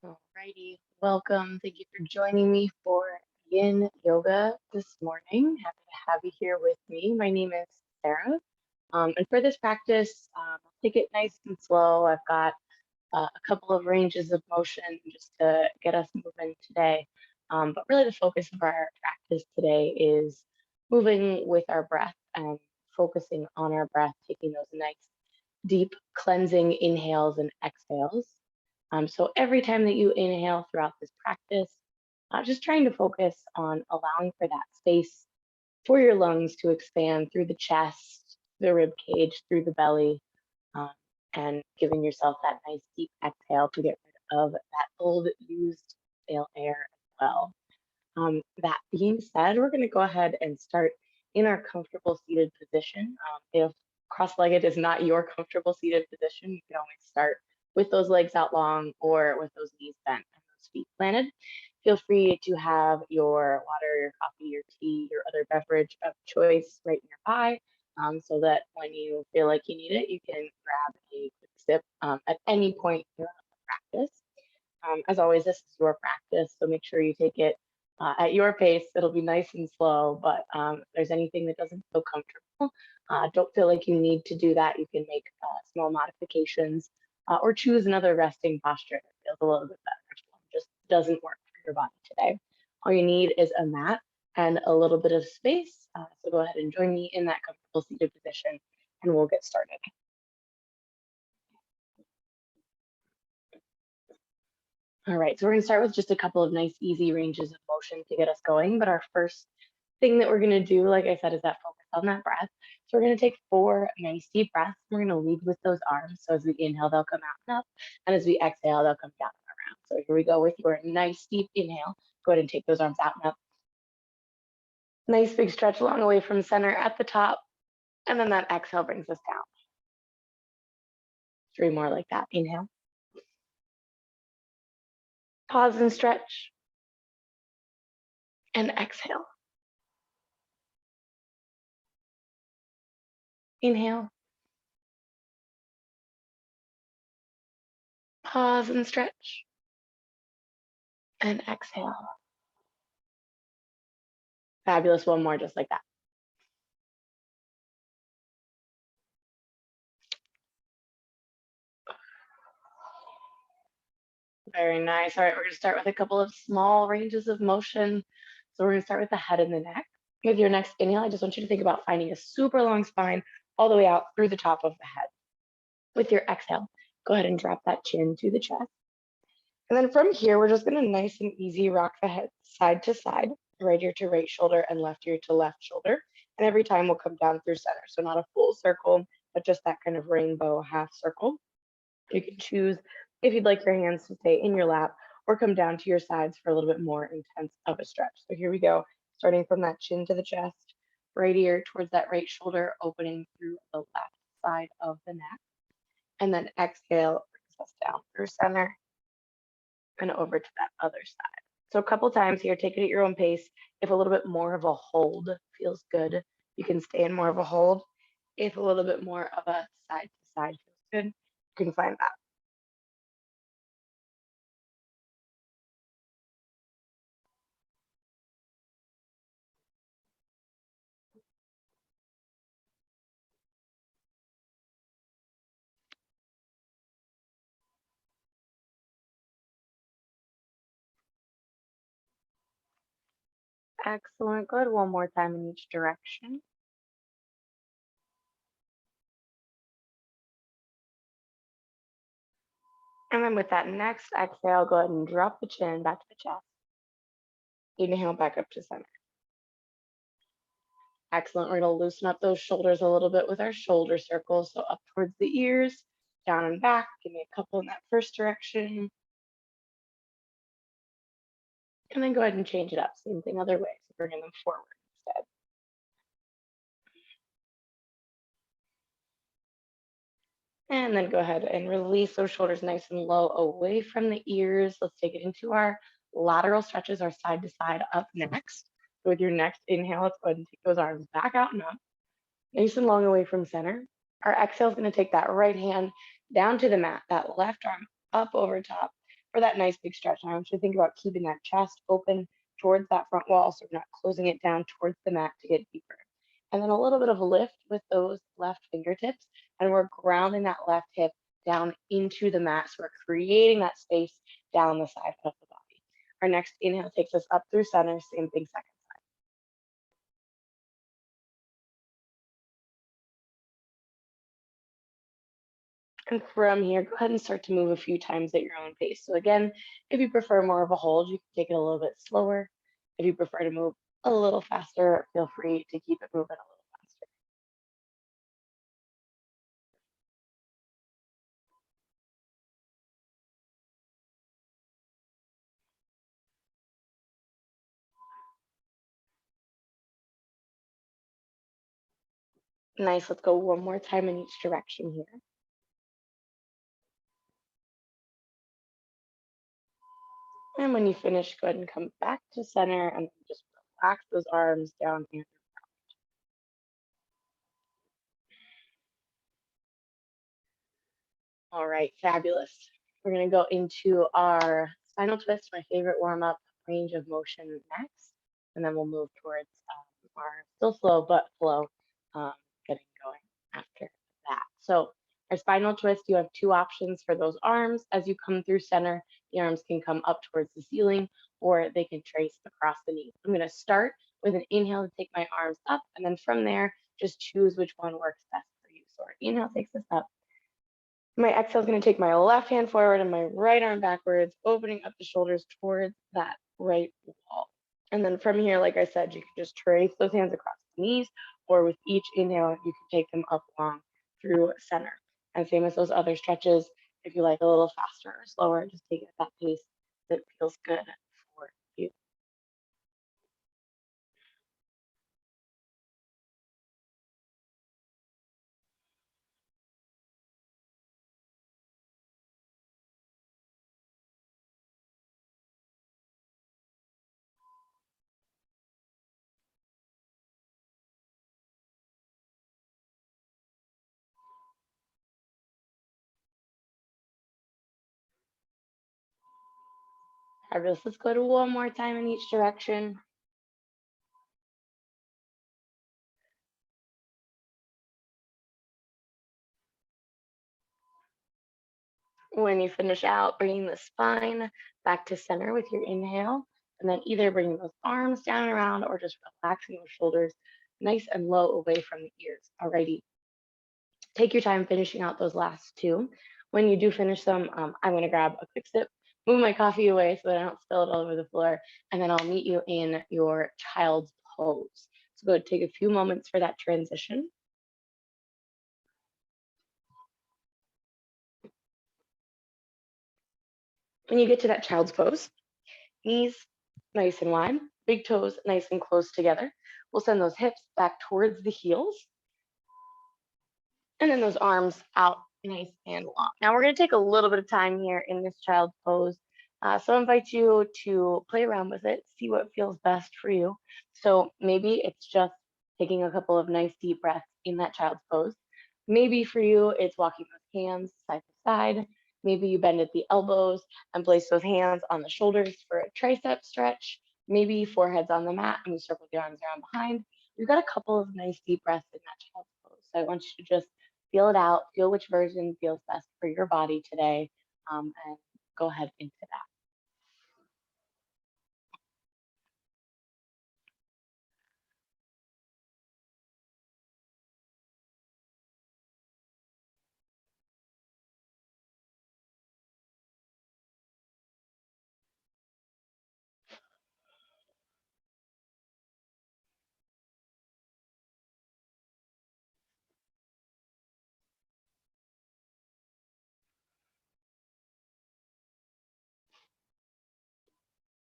Alrighty, welcome. Thank you for joining me for Yin Yoga this morning. Happy to have you here with me. My name is Sarah. And for this practice, I'll take it nice and slow. I've got a couple of ranges of motion just to get us moving today. But really the focus of our practice today is moving with our breath and focusing on our breath, taking those nice, deep cleansing inhales and exhales. So every time that you inhale throughout this practice, just trying to focus on allowing for that space for your lungs to expand through the chest, the rib cage, through the belly, um, and giving yourself that nice deep exhale to get rid of that old used stale air as well. That being said, we're going to go ahead and start in our comfortable seated position. If cross-legged is not your comfortable seated position, you can always start with those legs out long or with those knees bent and those feet planted. Feel free to have your water, your coffee, your tea, your other beverage of choice right nearby, so that when you feel like you need it, you can grab a quick sip at any point during the practice. As always, this is your practice, so make sure you take it at your pace. It'll be nice and slow, but if there's anything that doesn't feel comfortable, don't feel like you need to do that. You can make small modifications or choose another resting posture that feels a little bit better if one just doesn't work for your body today. All you need is a mat and a little bit of space. So go ahead and join me in that comfortable seated position and we'll get started. All right, so we're gonna start with just a couple of nice, easy ranges of motion to get us going. But our first thing that we're gonna do, like I said, is that focus on that breath. So we're gonna take 4 nice deep breaths. We're gonna lead with those arms. So as we inhale, they'll come out and up. And as we exhale, they'll come down and around. So here we go with your nice deep inhale. Go ahead and take those arms out and up. Nice big stretch long away from center at the top. And then that exhale brings us down. 3 more like that. Inhale. Pause and stretch. And exhale. Inhale. Pause and stretch. And exhale. Fabulous. One more just like that. Very nice. All right, we're going to start with a couple of small ranges of motion. So we're going to start with the head and the neck. With your next inhale, I just want you to think about finding a super long spine all the way out through the top of the head. With your exhale, go ahead and drop that chin to the chest. And then from here, we're just going to nice and easy rock the head side to side, right ear to right shoulder and left ear to left shoulder. And every time we'll come down through center. So not a full circle, but just that kind of rainbow half circle. You can choose if you'd like your hands to stay in your lap or come down to your sides for a little bit more intense of a stretch. So here we go, starting from that chin to the chest, right ear towards that right shoulder, opening through the left side of the neck. And then exhale, brings us down through center and over to that other side. So a couple times here, take it at your own pace. If a little bit more of a hold feels good, you can stay in more of a hold. If a little bit more of a side to side feels good, you can find that. Excellent. Good. One more time in each direction. And then with that next exhale, go ahead and drop the chin back to the chest. Inhale back up to center. Excellent. We're going to loosen up those shoulders a little bit with our shoulder circles. So up towards the ears, down and back. Give me a couple in that first direction. And then go ahead and change it up. Same thing other way. So bringing them forward instead. And then go ahead and release those shoulders nice and low away from the ears. Let's take it into our lateral stretches, our side to side up next. So with your next inhale, let's go ahead and take those arms back out and up, nice and long away from center. Our exhale is going to take that right hand down to the mat, that left arm up over top, for that nice big stretch. I want you to think about keeping that chest open towards that front wall, so we're not closing it down towards the mat to get deeper. And then a little bit of a lift with those left fingertips, and we're grounding that left hip down into the mat. So we're creating that space down the side of the body. Our next inhale takes us up through center, same thing second side. And from here, go ahead and start to move a few times at your own pace. So again, if you prefer more of a hold, you can take it a little bit slower. If you prefer to move a little faster, feel free to keep it moving a little faster. Nice, let's go one more time in each direction here. And when you finish, go ahead and come back to center and just relax those arms down here. All right, fabulous. We're gonna go into our spinal twist, my favorite warm-up range of motion next. And then we'll move towards our still slow, but flow, getting going after that. So our spinal twist, you have two options for those arms. As you come through center, the arms can come up towards the ceiling or they can trace across the knees. I'm gonna start with an inhale to take my arms up, and then from there, just choose which one works best for you. So our inhale takes us up. My exhale is going to take my left hand forward and my right arm backwards, opening up the shoulders towards that right wall. And then from here, like I said, you can just trace those hands across the knees, or with each inhale, you can take them up long through center. And same as those other stretches, if you like a little faster or slower, just take it at that pace that feels good for you. Fabulous. Let's go to one more time in each direction. When you finish out, bringing the spine back to center with your inhale, and then either bringing those arms down and around or just relaxing those shoulders nice and low away from the ears. Alrighty, take your time finishing out those last two. When you do finish them, I'm going to grab a quick sip, move my coffee away so that I don't spill it all over the floor, and then I'll meet you in your child's pose. So go ahead, take a few moments for that transition. When you get to that child's pose, knees nice and wide, big toes nice and close together. We'll send those hips back towards the heels, and then those arms out nice and long. Now we're going to take a little bit of time here in this child's pose. So I invite you to play around with it, see what feels best for you. So maybe it's just taking a couple of nice deep breaths in that child's pose. Maybe for you, it's walking those hands side to side. Maybe you bend at the elbows and place those hands on the shoulders for a tricep stretch. Maybe forehead's on the mat and we circle the arms around behind. We've got a couple of nice deep breaths in that child's pose. So I want you to just feel it out, feel which version feels best for your body today, and go ahead into that.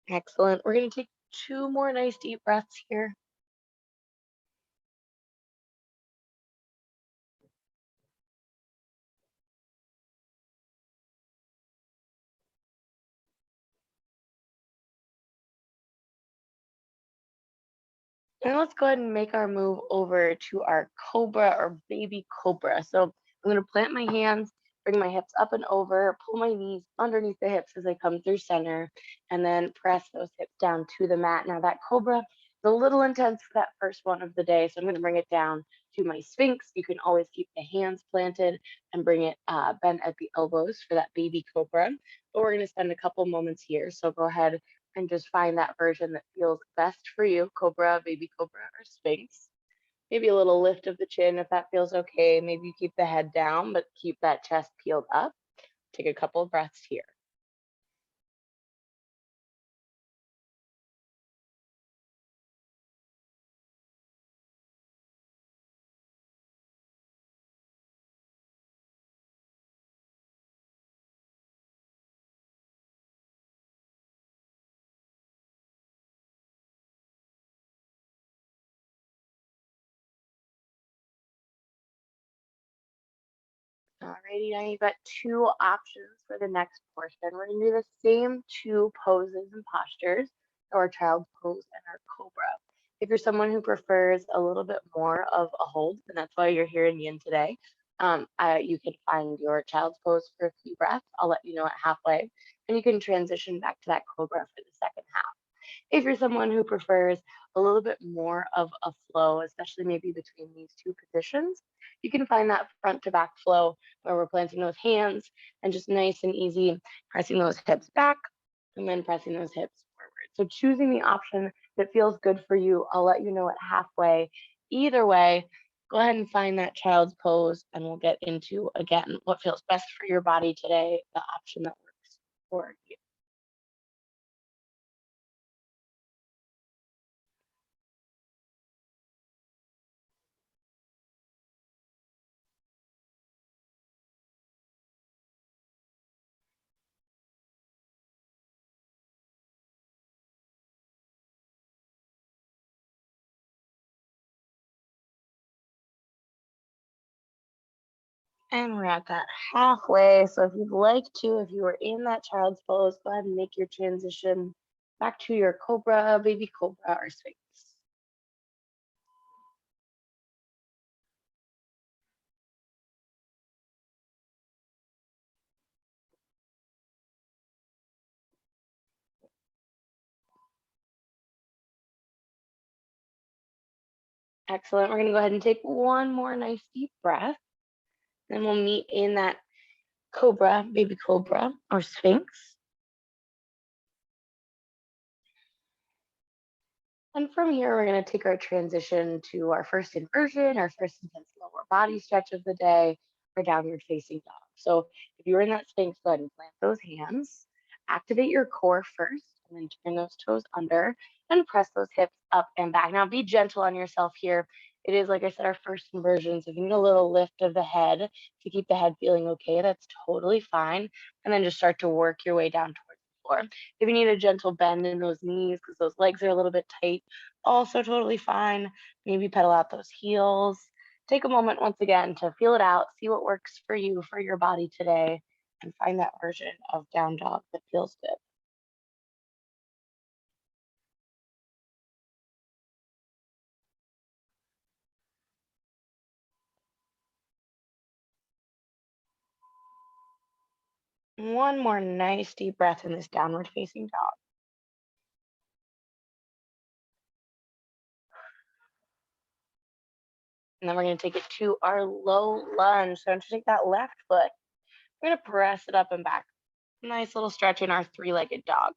Excellent. We're going to take two more nice deep breaths here. And let's go ahead and make our move over to our Cobra or baby Cobra. So I'm going to plant my hands bring my hips up and over, pull my knees underneath the hips as I come through center, and then press those hips down to the mat. Now that Cobra is a little intense for that first one of the day, so I'm going to bring it down to my Sphinx. You can always keep the hands planted and bring it bent at the elbows for that baby Cobra. But we're going to spend a couple moments here, so go ahead and just find that version that feels best for you, Cobra, baby Cobra, or Sphinx. Maybe a little lift of the chin if that feels okay. Maybe you keep the head down, but keep that chest peeled up. Take a couple of breaths here. Alrighty, now you've got two options for the next portion. We're gonna do the same two poses and postures, so our child's pose and our Cobra. If you're someone who prefers a little bit more of a hold, and that's why you're here in Yin today, you can find your child's pose for a few breaths. I'll let you know at halfway, and you can transition back to that Cobra for the second half. If you're someone who prefers a little bit more of a flow, especially maybe between these two positions, you can find that front to back flow where we're planting those hands and just nice and easy pressing those hips back and then pressing those hips forward. So choosing the option that feels good for you, I'll let you know at halfway. Either way, go ahead and find that child's pose and we'll get into, again, what feels best for your body today, the option that works for you. And we're at that halfway. So if you'd like to, if you were in that child's pose, go ahead and make your transition back to your Cobra, baby Cobra, or Sphinx. Excellent. We're going to go ahead and take one more nice deep breath. Then we'll meet in that Cobra, baby Cobra, or Sphinx. And from here, we're going to take our transition to our first inversion, our first intense lower body stretch of the day, our downward facing dog. So if you're in that Sphinx, go ahead and plant those hands, activate your core first, and then turn those toes under and press those hips up and back. Now be gentle on yourself here. It is, like I said, our first inversion. So if you need a little lift of the head to keep the head feeling okay, that's totally fine. And then just start to work your way down towards the floor. If you need a gentle bend in those knees because those legs are a little bit tight, also totally fine. Maybe pedal out those heels. Take a moment once again to feel it out, see what works for you, for your body today, and find that version of down dog that feels good. One more nice deep breath in this downward facing dog. And then we're going to take it to our low lunge. So I'm going to take that left foot. We're going to press it up and back. Nice little stretch in our three-legged dog.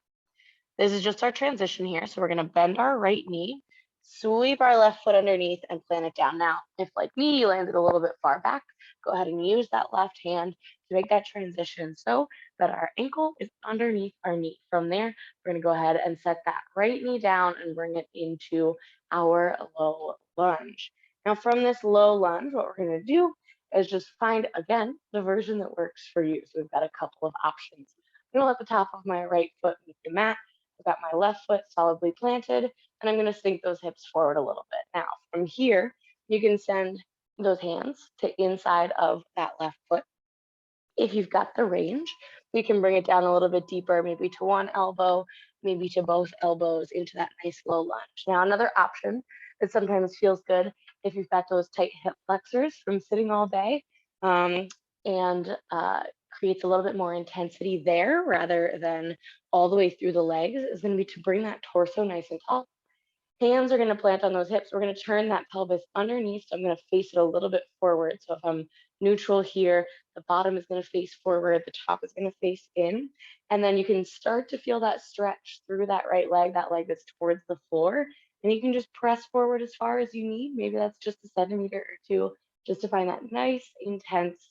This is just our transition here. So we're going to bend our right knee, sweep our left foot underneath, and plant it down. Now, if like me, you landed a little bit far back, go ahead and use that left hand to make that transition so that our ankle is underneath our knee. From there, we're going to go ahead and set that right knee down and bring it into our low lunge. Now, from this low lunge, what we're going to do is just find, again, the version that works for you. So we've got a couple of options. I'm going to let the top of my right foot meet the mat. I've got my left foot solidly planted, and I'm going to sink those hips forward a little bit. Now, from here, you can send those hands to inside of that left foot. If you've got the range, you can bring it down a little bit deeper, maybe to one elbow, maybe to both elbows into that nice low lunge. Now, another option that sometimes feels good if you've got those tight hip flexors from sitting all day, and creates a little bit more intensity there rather than all the way through the legs is going to be to bring that torso nice and tall. Hands are going to plant on those hips. We're going to turn that pelvis underneath. So I'm going to face it a little bit forward. So if I'm neutral here, the bottom is going to face forward, the top is going to face in. And then you can start to feel that stretch through that right leg, that leg that's towards the floor. And you can just press forward as far as you need. Maybe that's just a centimeter or two, just to find that nice, intense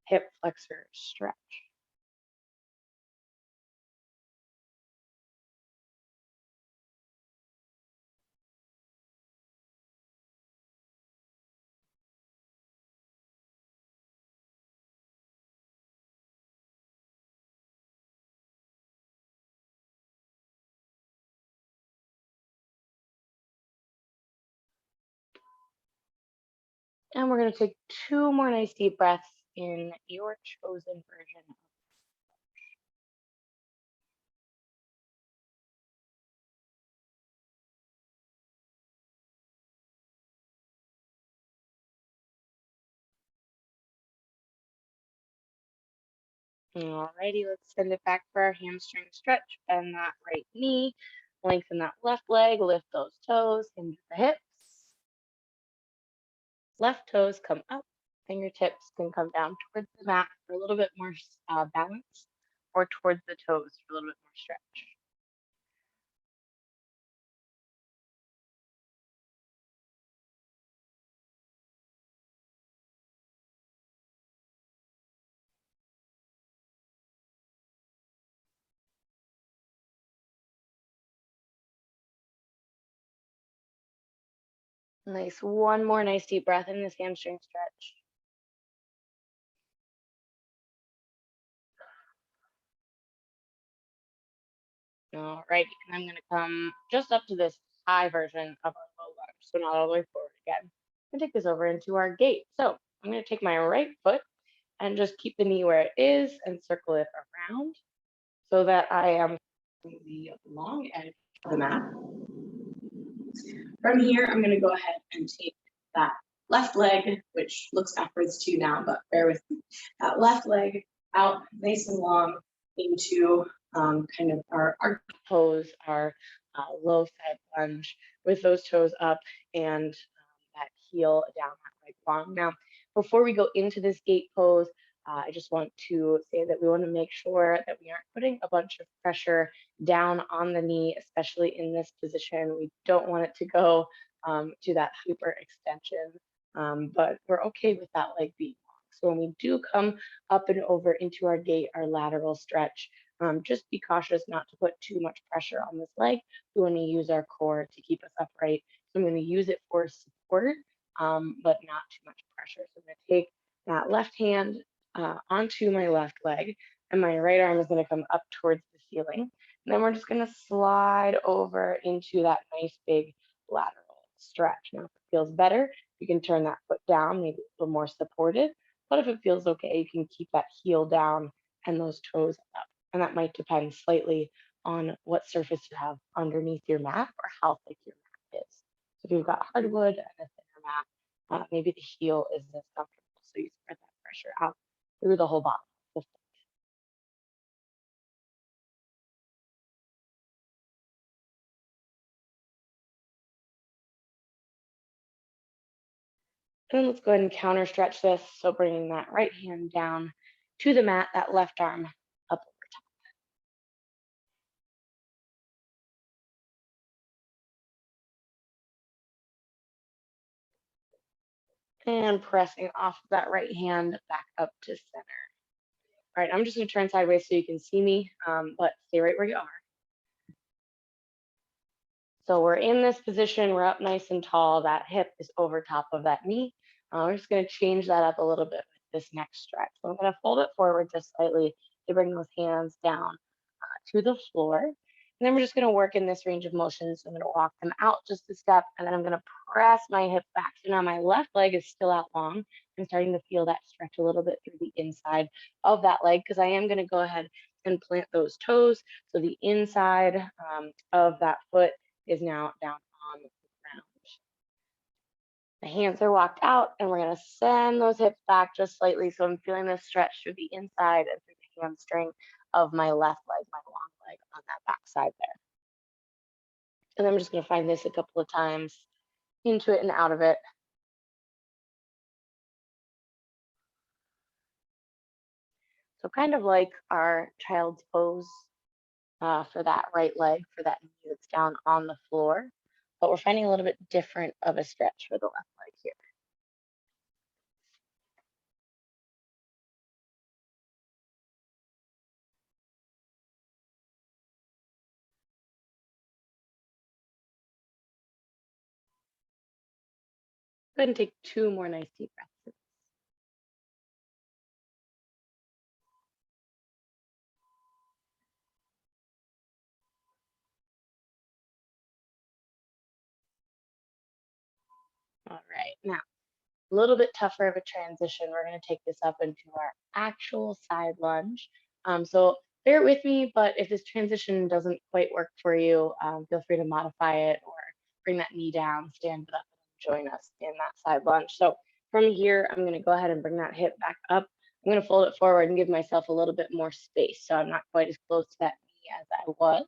hip flexor stretch. And we're going to take 2 more nice deep breaths in your chosen version. Alrighty, let's send it back for our hamstring stretch. Bend that right knee, lengthen that left leg, lift those toes, hinge the hips. Left toes come up, fingertips can come down towards the mat for a little bit more balance, or towards the toes for a little bit more stretch. Nice. One more nice deep breath in this hamstring stretch. All right, and I'm going to come just up to this high version of our low lunge, so not all the way forward again. And take this over into our gate. So I'm going to take my right foot and just keep the knee where it is and circle it around so that I am the long edge of the mat. From here, I'm going to go ahead and take that left leg, which looks backwards to you now, but bear with me. That left leg out nice and long into kind of our pose, our low side lunge with those toes up and that heel down that leg long. Now, before we go into this gate pose, I just want to say that we want to make sure that we aren't putting a bunch of pressure down on the knee, especially in this position. We don't want it to go to that hyper extension, but we're okay with that leg being long. So when we do come up and over into our gate, our lateral stretch, just be cautious not to put too much pressure on this leg. We want to use our core to keep us upright. So I'm going to use it for support, but not too much pressure. So I'm going to take that left hand onto my left leg, and my right arm is going to come up towards the ceiling. And then we're just going to slide over into that nice big lateral stretch. Now, if it feels better, you can turn that foot down, maybe a little more supported. But if it feels okay, you can keep that heel down and those toes up. And that might depend slightly on what surface you have underneath your mat or how thick your mat is. So if you've got hardwood and a thinner mat, maybe the heel isn't as comfortable. So you spread that pressure out through the whole bottom. And let's go ahead and counter stretch this. So bringing that right hand down to the mat, that left arm up over top. And pressing off of that right hand back up to center. All right, I'm just gonna turn sideways so you can see me, but stay right where you are. So we're in this position, we're up nice and tall, that hip is over top of that knee. We're just gonna change that up a little bit with this next stretch. So I'm gonna fold it forward just slightly to bring those hands down to the floor. And then we're just gonna work in this range of motion. So I'm gonna walk them out just a step, and then I'm gonna press my hip back. So now my left leg is still out long. I'm starting to feel that stretch a little bit through the inside of that leg because I am gonna go ahead and plant those toes. So the inside of that foot is now down on the ground. The hands are walked out, and we're going to send those hips back just slightly. So I'm feeling this stretch through the inside and through the hamstring of my left leg, my long leg on that back side there. And I'm just going to find this a couple of times, into it and out of it. So kind of like our child's pose for that right leg, for that knee that's down on the floor. But we're finding a little bit different of a stretch for the left leg here. Go ahead and take 2 more nice deep breaths. All right, now a little bit tougher of a transition. We're going to take this up into our actual side lunge. So bear with me, but if this transition doesn't quite work for you, feel free to modify it or bring that knee down, stand it up, and join us in that side lunge. So from here, I'm going to go ahead and bring that hip back up. I'm going to fold it forward and give myself a little bit more space, so I'm not quite as close to that knee as I was.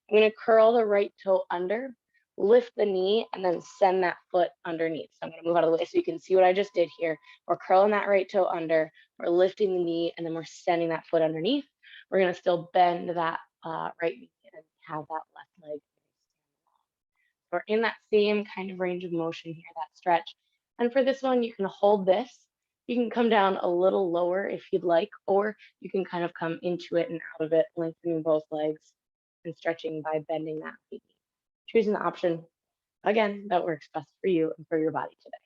I'm going to curl the right toe under, lift the knee, and then send that foot underneath. So I'm going to move out of the way so you can see what I just did here. We're curling that right toe under, we're lifting the knee, and then we're sending that foot underneath. We're going to still bend that right knee and have that left leg. We're in that same kind of range of motion here, that stretch. And for this one, you can hold this. You can come down a little lower if you'd like, or you can kind of come into it and out of it, lengthening both legs and stretching by bending that knee. Choosing the option, again, that works best for you and for your body today.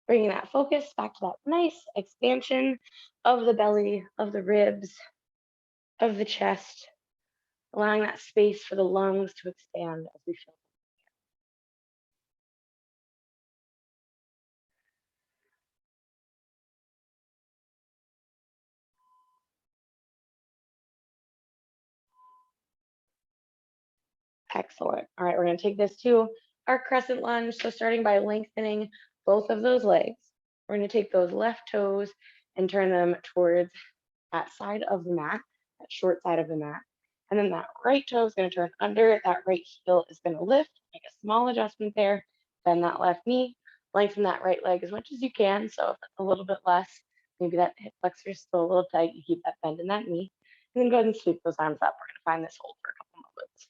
Bringing that focus back to that nice expansion of the belly, of the ribs, of the chest, allowing that space for the lungs to expand as we feel. Excellent. All right, we're going to take this to our crescent lunge. So starting by lengthening both of those legs, we're going to take those left toes and turn them towards that side of the mat, that short side of the mat. And then that right toe is going to turn under, that right heel is going to lift, make a small adjustment there, bend that left knee, lengthen that right leg as much as you can. So if it's a little bit less, maybe that hip flexor is still a little tight, you keep that bend in that knee. And then go ahead and sweep those arms up. We're going to find this hold for a couple moments.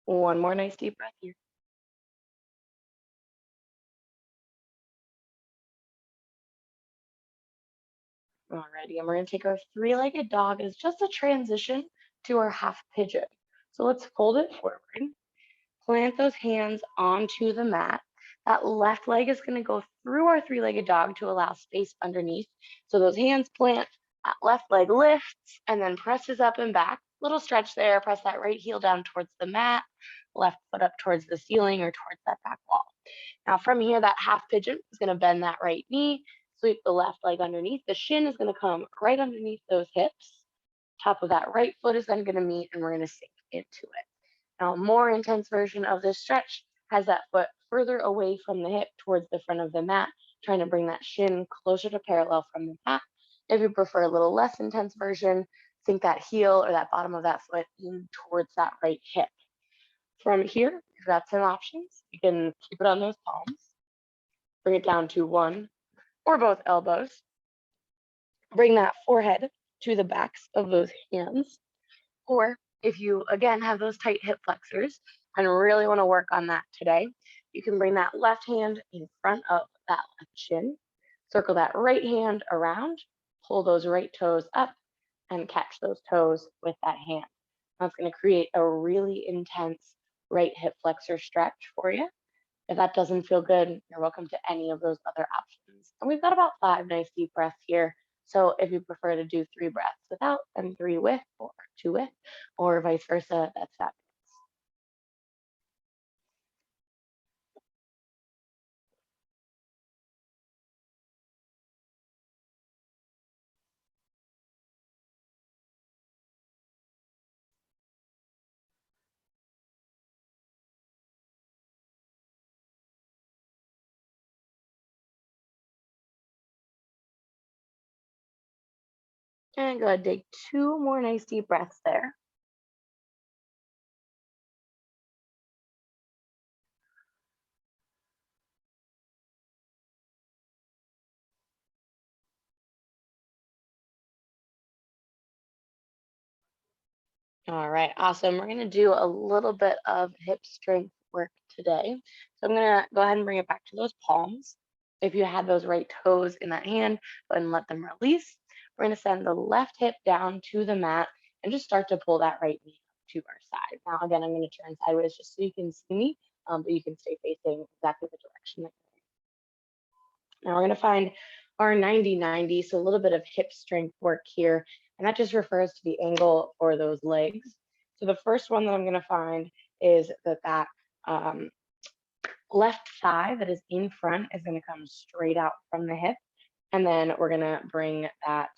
One more nice deep breath here. Alrighty, and we're going to take our three-legged dog as just a transition to our half pigeon. So let's fold it forward, plant those hands onto the mat. That left leg is going to go through our three-legged dog to allow space underneath. So those hands plant, that left leg lifts and then presses up and back. Little stretch there, press that right heel down towards the mat, left foot up towards the ceiling or towards that back wall. Now from here, that half pigeon is going to bend that right knee, sweep the left leg underneath. The shin is going to come right underneath those hips. Top of that right foot is then going to meet, and we're going to sink into it. Now, a more intense version of this stretch has that foot further away from the hip towards the front of the mat, trying to bring that shin closer to parallel from the mat. If you prefer a little less intense version, sink that heel or that bottom of that foot in towards that right hip. From here, you've got some options. You can keep it on those palms, bring it down to one or both elbows, bring that forehead to the backs of those hands, or if you, again, have those tight hip flexors and really want to work on that today, you can bring that left hand in front of that left shin, circle that right hand around, pull those right toes up, and catch those toes with that hand. That's going to create a really intense right hip flexor stretch for you. If that doesn't feel good, you're welcome to any of those other options. And we've got about 5 nice deep breaths here. So if you prefer to do 3 breaths without and 3 with, or 2 with, or vice versa, that's fabulous. And go ahead, take 2 more nice deep breaths there. All right, awesome. We're going to do a little bit of hip strength work today. So I'm going to go ahead and bring it back to those palms. If you had those right toes in that hand, go ahead and let them release. We're going to send the left hip down to the mat and just start to pull that right knee up to our side. Now, again, I'm going to turn sideways just so you can see me, but you can stay facing exactly the direction that you're in. Now, we're going to find our 90-90, so a little bit of hip strength work here. And that just refers to the angle for those legs. So the first one that I'm going to find is that left thigh that is in front is going to come straight out from the hip. And then we're going to bring that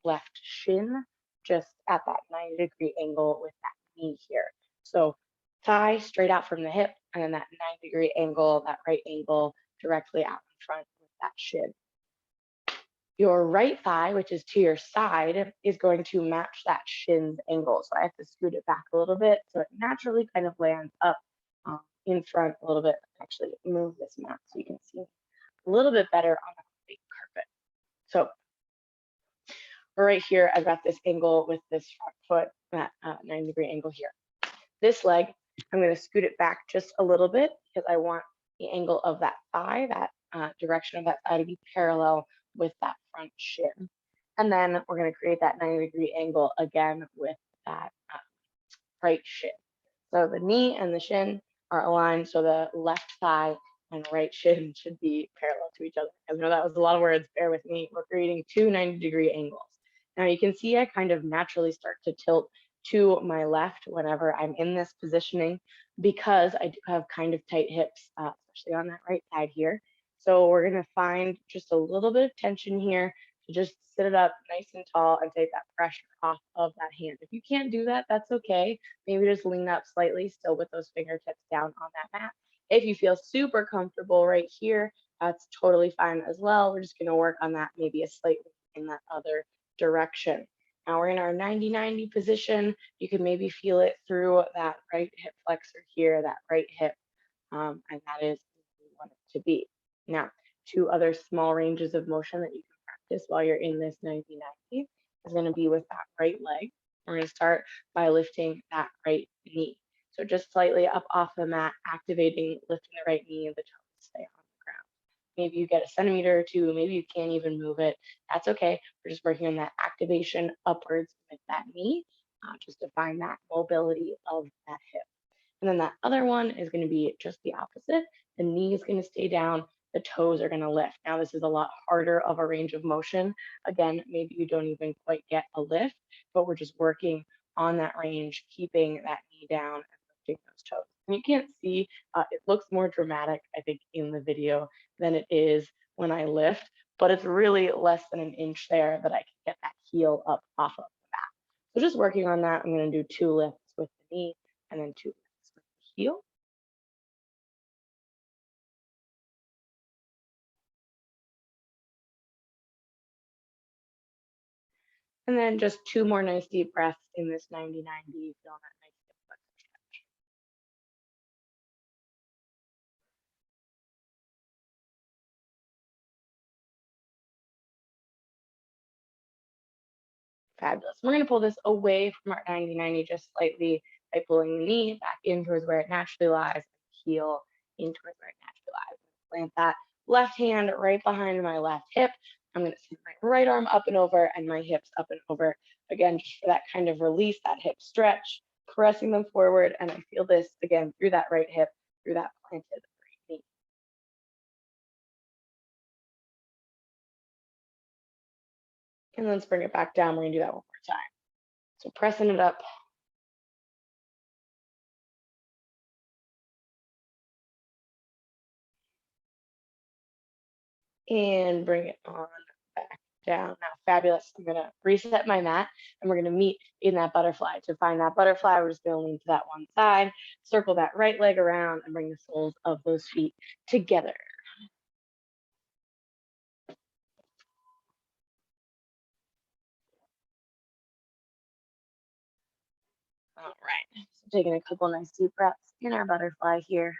left shin just at that 90-degree angle with that knee here. So thigh straight out from the hip, and then that 90-degree angle, that right angle directly out in front with that shin. Your right thigh, which is to your side, is going to match that shin's angle. So I have to scoot it back a little bit so it naturally kind of lands up in front a little bit. Actually, move this mat so you can see a little bit better on the white carpet. So right here, I've got this angle with this front foot, that 90-degree angle here. This leg, I'm going to scoot it back just a little bit because I want the angle of that thigh, that direction of that thigh to be parallel with that front shin. And then we're going to create that 90-degree angle again with that right shin. So the knee and the shin are aligned, so the left thigh and right shin should be parallel to each other. I know that was a lot of words, bear with me. We're creating two 90-degree angles. Now you can see I kind of naturally start to tilt to my left whenever I'm in this positioning because I do have kind of tight hips, especially on that right side here. So we're going to find just a little bit of tension here to just sit it up nice and tall and take that pressure off of that hand. If you can't do that, that's okay. Maybe just lean up slightly, still with those fingertips down on that mat. If you feel super comfortable right here, that's totally fine as well. We're just going to work on that maybe a slightly in that other direction. Now we're in our 90-90 position. You can maybe feel it through that right hip flexor here, that right hip, and that is where we want it to be. Now, 2 other small ranges of motion that you can practice while you're in this 90-90 is going to be with that right leg. We're going to start by lifting that right knee. So just slightly up off the mat, activating, lifting the right knee, and the toes stay on the ground. Maybe you get a centimeter or 2, maybe you can't even move it. That's okay. We're just working on that activation upwards with that knee, just to find that mobility of that hip. And then that other one is going to be just the opposite. The knee is going to stay down, the toes are going to lift. Now, this is a lot harder of a range of motion. Again, maybe you don't even quite get a lift, but we're just working on that range, keeping that knee down and lifting those toes. And you can't see, it looks more dramatic, I think, in the video than it is when I lift, but it's really less than an inch there that I can get that heel up off of the mat. So just working on that, I'm going to do 2 lifts with the knee and then 2 lifts with the heel. And then just 2 more nice deep breaths in this 90-90, feeling that nice hip flexor stretch. Fabulous. We're going to pull this away from our 90-90 just slightly by pulling the knee back in towards where it naturally lies, heel in towards where it naturally lies. Plant that left hand right behind my left hip. I'm going to send my right arm up and over and my hips up and over. Again, just for that kind of release, that hip stretch, pressing them forward. And I feel this again through that right hip, through that planted right knee. And let's bring it back down. We're gonna do that one more time. So pressing it up. And bring it on back down. Now, fabulous. I'm gonna reset my mat and we're gonna meet in that butterfly. To find that butterfly, we're just gonna lean to that one side, circle that right leg around and bring the soles of those feet together. All right, so taking a couple nice deep breaths in our butterfly here.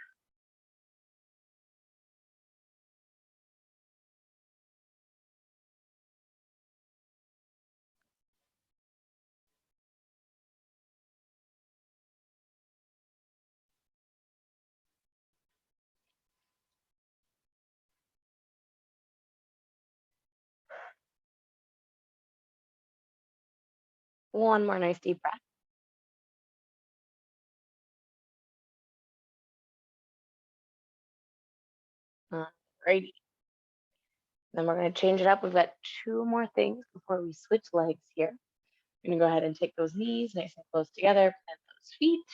One more nice deep breath. Alrighty. Then we're gonna change it up. We've got two more things before we switch legs here. We're gonna go ahead and take those knees nice and close together, plant those feet.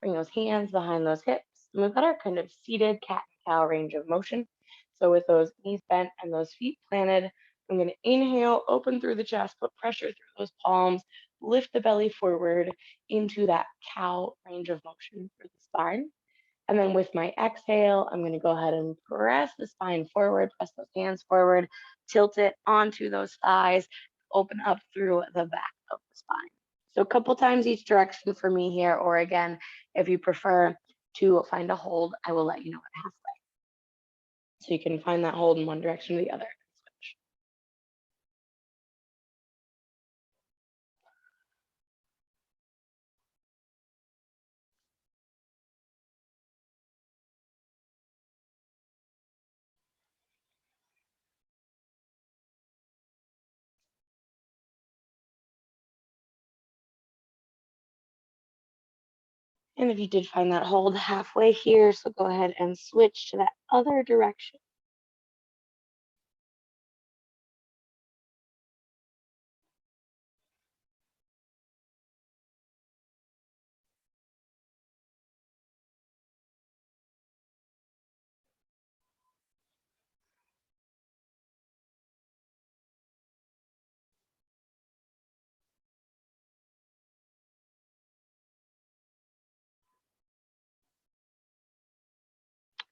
Bring those hands behind those hips. And we've got our kind of seated cat and cow range of motion. So with those knees bent and those feet planted, I'm going to inhale, open through the chest, put pressure through those palms, lift the belly forward into that cow range of motion for the spine. And then with my exhale, I'm going to go ahead and press the spine forward, press those hands forward, tilt it onto those thighs, open up through the back of the spine. So a couple times each direction for me here, or again, if you prefer to find a hold, I will let you know at halfway. So you can find that hold in one direction or the other. Switch. And if you did find that hold halfway here, so go ahead and switch to that other direction.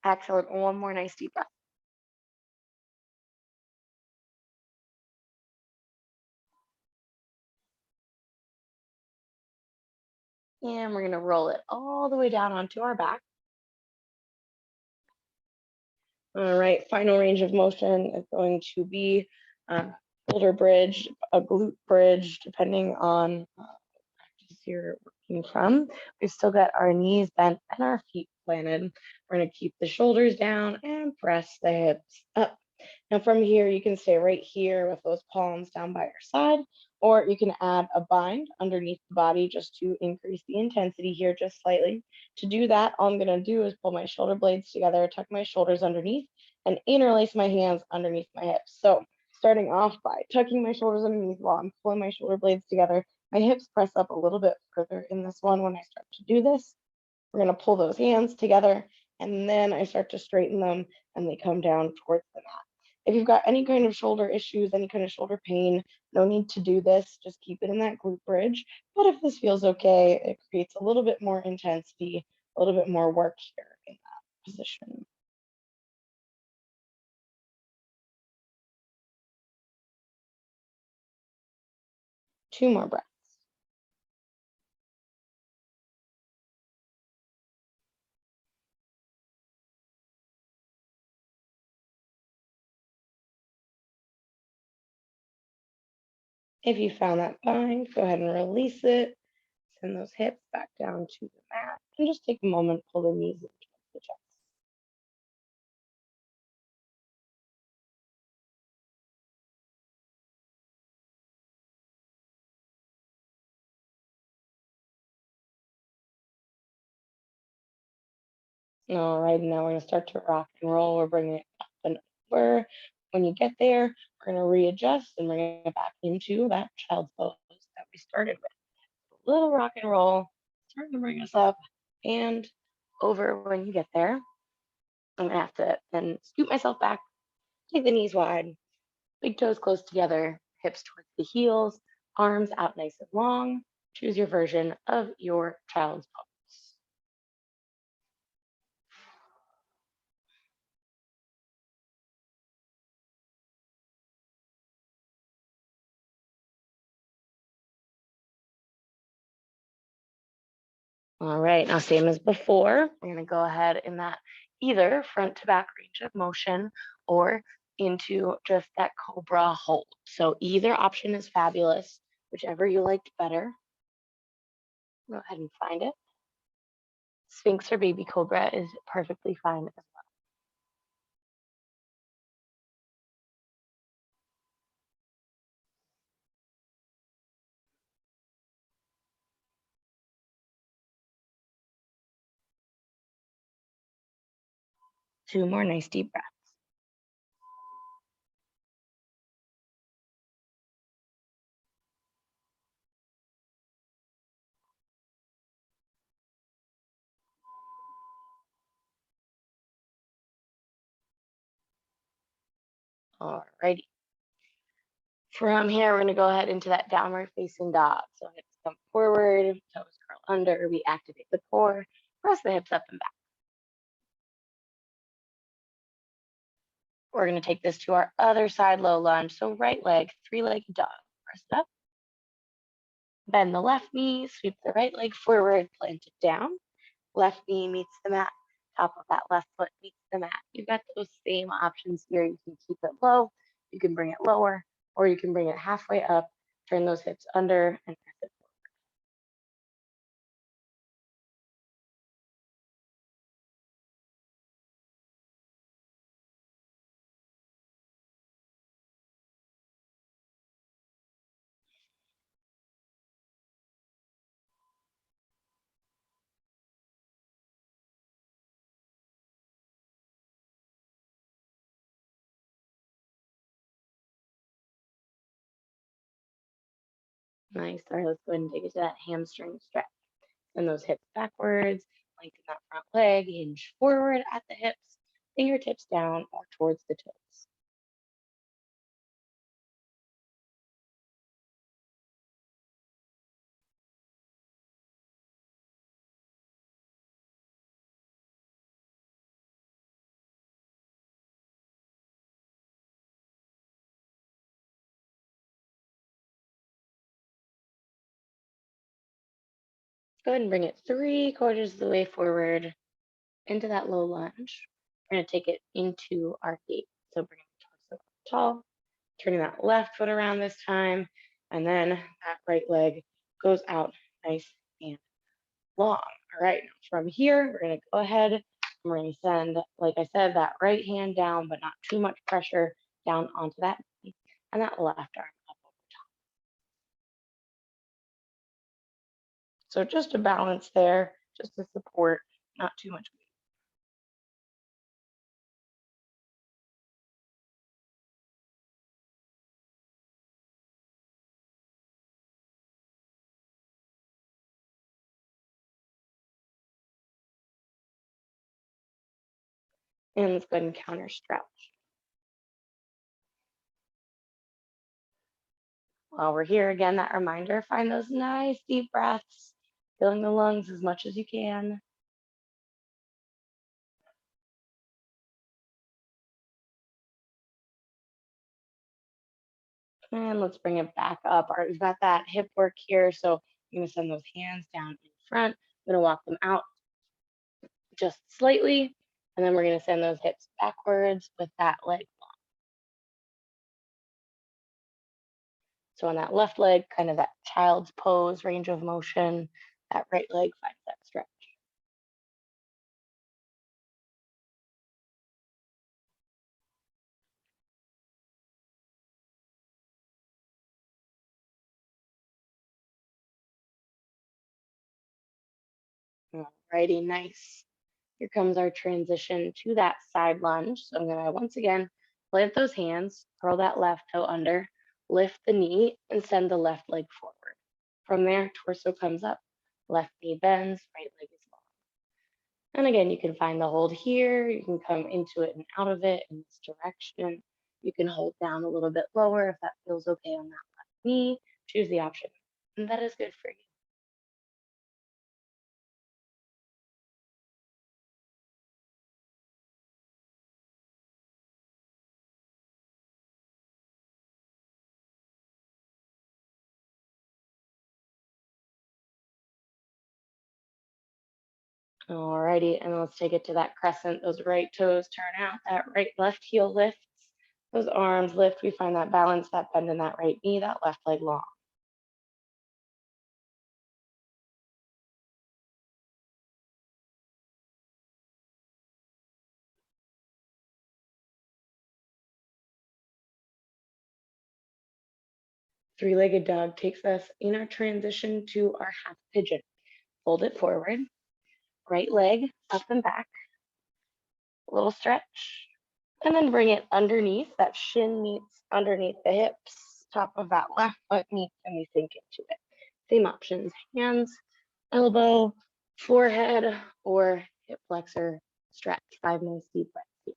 Excellent. One more nice deep breath. And we're going to roll it all the way down onto our back. All right, final range of motion is going to be shoulder bridge, a glute bridge, depending on practice you're working from. We've still got our knees bent and our feet planted. We're going to keep the shoulders down and press the hips up. Now from here, you can stay right here with those palms down by your side, or you can add a bind underneath the body just to increase the intensity here just slightly. To do that, all I'm gonna do is pull my shoulder blades together, tuck my shoulders underneath, and interlace my hands underneath my hips. So starting off by tucking my shoulders underneath while I'm pulling my shoulder blades together, my hips press up a little bit further in this one when I start to do this. We're gonna pull those hands together, and then I start to straighten them, and they come down towards the mat. If you've got any kind of shoulder issues, any kind of shoulder pain, no need to do this. Just keep it in that glute bridge. But if this feels okay, it creates a little bit more intensity, a little bit more work here in that position. Two more breaths. If you found that bind, go ahead and release it. Send those hips back down to the mat. And just take a moment, pull the knees into the chest. All right, now we're going to start to rock and roll. We're bringing it up and over. When you get there, we're going to readjust and bring it back into that child's pose that we started with. A little rock and roll, starting to bring us up and over. When you get there, I'm going to have to then scoot myself back, take the knees wide, big toes close together, hips towards the heels, arms out nice and long. Choose your version of your child's pose. All right, now same as before, we're gonna go ahead in that either front to back range of motion or into just that Cobra hold. So either option is fabulous, whichever you liked better. Go ahead and find it. Sphinx or baby Cobra is perfectly fine as well. Two more nice deep breaths. All righty. From here, we're gonna go ahead into that downward facing dog. So hips come forward, toes curl under, we activate the core, press the hips up and back. We're going to take this to our other side low lunge. So right leg, three-legged dog. Press it up. Bend the left knee, sweep the right leg forward, plant it down. Left knee meets the mat. Top of that left foot meets the mat. You've got those same options here. You can keep it low, you can bring it lower, or you can bring it halfway up, turn those hips under, and press it forward. Nice. All right, let's go ahead and take it to that hamstring stretch. Send those hips backwards, lengthen that front leg, hinge forward at the hips, fingertips down or towards the toes. Go ahead and bring it 3/4 of the way forward into that low lunge. We're going to take it into our gate. So bring the torso up tall, turning that left foot around this time, and then that right leg goes out nice and long. All right, from here, we're going to go ahead and we're going to send, like I said, that right hand down, but not too much pressure down onto that knee, and that left arm up over top. So just a balance there, just to support, not too much. And let's go ahead and counter stretch. While we're here, again, that reminder, find those nice deep breaths, filling the lungs as much as you can. And let's bring it back up. All right, we've got that hip work here. So I'm going to send those hands down in front. I'm going to walk them out just slightly. And then we're going to send those hips backwards with that leg long. So on that left leg, kind of that child's pose range of motion. That right leg finds that stretch. Alrighty, nice. Here comes our transition to that side lunge. So I'm gonna once again plant those hands, curl that left toe under, lift the knee, and send the left leg forward. From there, torso comes up, left knee bends, right leg is long. And again, you can find the hold here. You can come into it and out of it in this direction. You can hold down a little bit lower if that feels okay on that left knee. Choose the option. And that is good for you. Alrighty, and let's take it to that crescent. Those right toes turn out, that right left heel lifts, those arms lift. We find that balance, that bend in that right knee, that left leg long. Three-legged dog takes us in our transition to our half pigeon. Fold it forward, right leg up and back, a little stretch, and then bring it underneath. That shin meets underneath the hips, top of that left foot meets, and we sink into it. Same options, hands, elbow, forehead, or hip flexor stretch. 5 nice deep breaths here.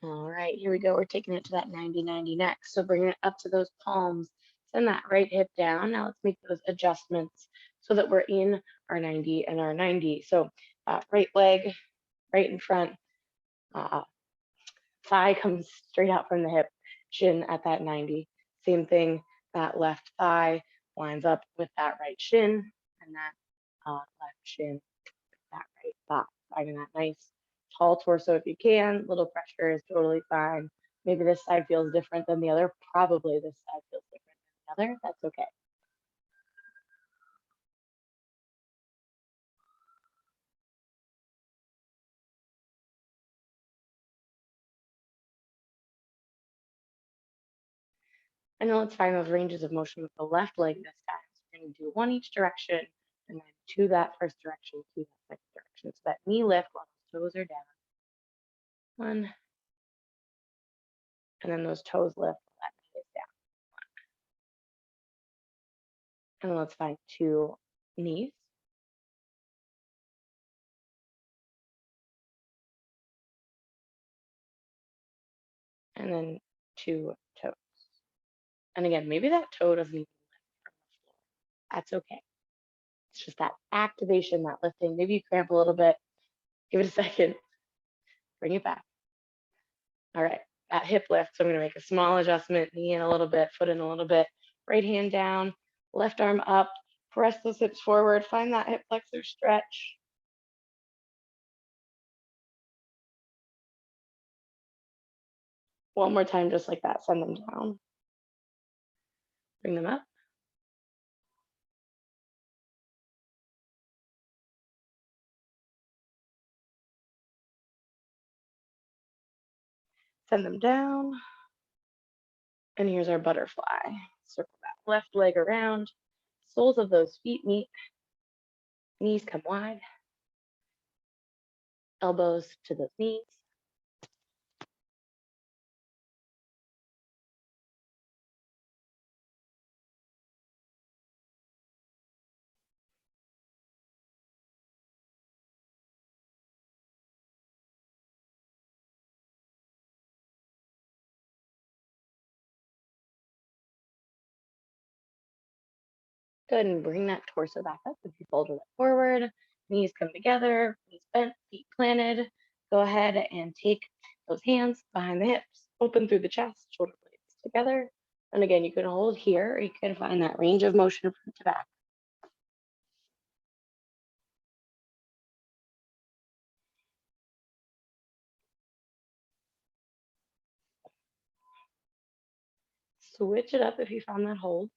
All right, here we go. We're taking it to that 90-90 next. So bring it up to those palms. Send that right hip down. Now let's make those adjustments so that we're in our 90 and our 90. So right leg right in front, thigh comes straight out from the hip, shin at that 90. Same thing, that left thigh lines up with that right shin, and that left shin with that right thigh. Finding that nice tall torso if you can. Little pressure is totally fine. Maybe this side feels different than the other. Probably this side feels different than the other. That's okay. And then let's find those ranges of motion with the left leg this time. So we're going to do one each direction and then to that first direction, to that second direction. So that knee lift while the toes are down. One. And then those toes lift while that knee is down. And then let's find 2 knees. And then 2 toes. And again, maybe that toe doesn't even lift from the floor. That's okay. It's just that activation, that lifting. Maybe you cramp a little bit. Give it a second. Bring it back. All right, that hip lift. So I'm going to make a small adjustment, knee in a little bit, foot in a little bit, right hand down, left arm up, press those hips forward, find that hip flexor stretch. One more time, just like that, send them down. Bring them up. Send them down. And here's our butterfly. Circle that left leg around. Soles of those feet meet. Knees come wide. Elbows to those knees. Go ahead and bring that torso back up as you fold it forward. Knees come together, knees bent, feet planted. Go ahead and take those hands behind the hips, open through the chest, shoulder blades together. And again, you can hold here, or you can find that range of motion front to back. switch it up if you found that hold.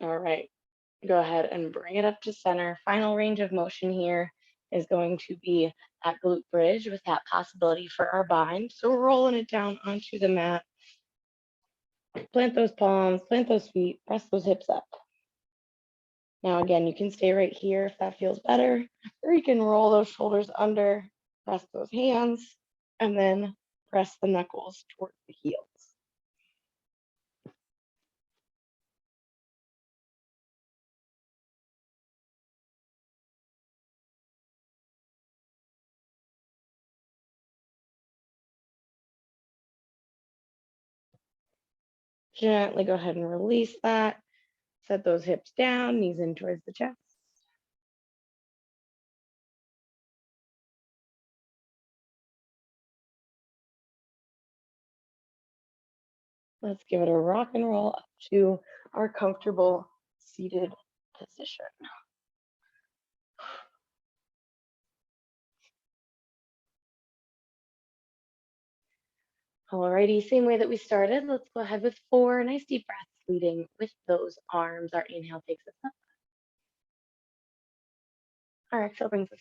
All right, go ahead and bring it up to center. Final range of motion here is going to be that glute bridge with that possibility for our bind. So we're rolling it down onto the mat. Plant those palms, plant those feet, press those hips up. Now, again, you can stay right here if that feels better, or you can roll those shoulders under, press those hands, and then press the knuckles towards the heels. Gently go ahead and release that. Set those hips down, knees in towards the chest. Let's give it a rock and roll up to our comfortable seated position. Alrighty, same way that we started. Let's go ahead with 4 nice deep breaths, leading with those arms. Our inhale takes us up. Our exhale brings us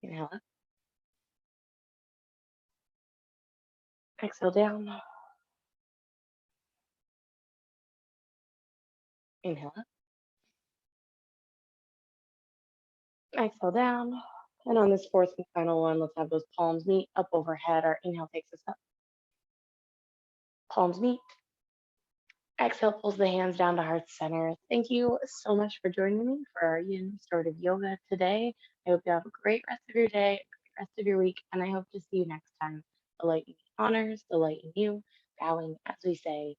down. Inhale up. Exhale down. Inhale up. Exhale down. And on this fourth and final one, let's have those palms meet up overhead. Our inhale takes us up. Palms meet. Exhale pulls the hands down to heart center. Thank you so much for joining me for our yin restorative yoga today. I hope you have a great rest of your day, a great rest of your week, and I hope to see you next time. The light in me honors the light in you, bowing as we say